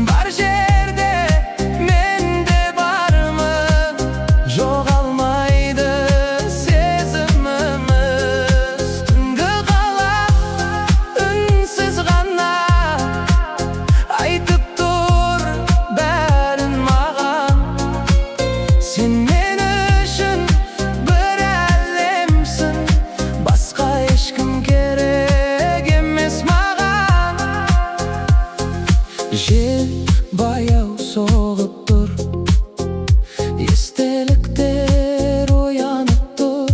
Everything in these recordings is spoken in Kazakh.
Sen var yerde mende barmın, жоғалмайды сезіміміз. Түнгі қала үнсіз ғана айтып тұр бәрін маған. Сен мен үшін бір әлемсің, басқа ешкім керек емес маған. Жел баяу соғып тұр, естеліктер оянып тұр.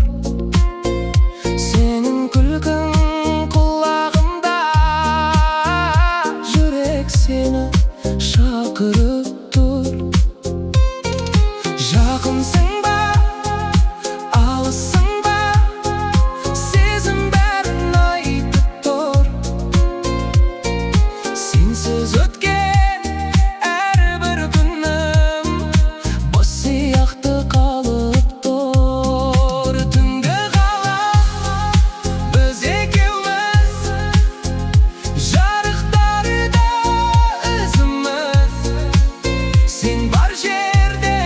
Сенің күлкің құлағымда, жүрек сені шақырып тұр. Жақынсың ба, алыссың ба, сезім бәрін айтып тұр. Сенсіз өткен әрбір күнім бос сияқты қалып тұр. Түнгі қала біз екеуміз, жарықтарда ізіміз. Сен бар жерде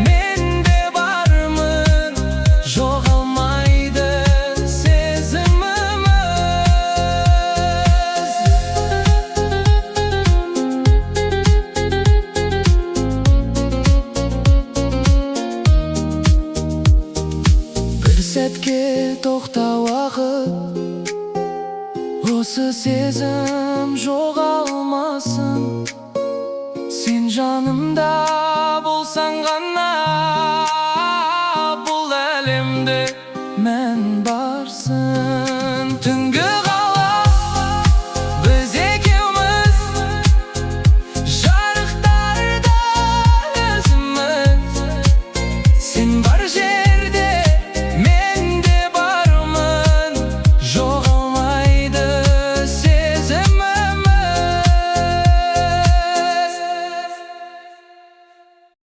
менде бармын, жоғалмайды сезіміміз. Бір сәтке тоқта уақыт, осы сезім жоғалмасын. Сен жанымда болсаң ғана бұл әлемде мән барсың. Түнгі қала біз екеуміз, жарықтарда ізіміз. Сен бар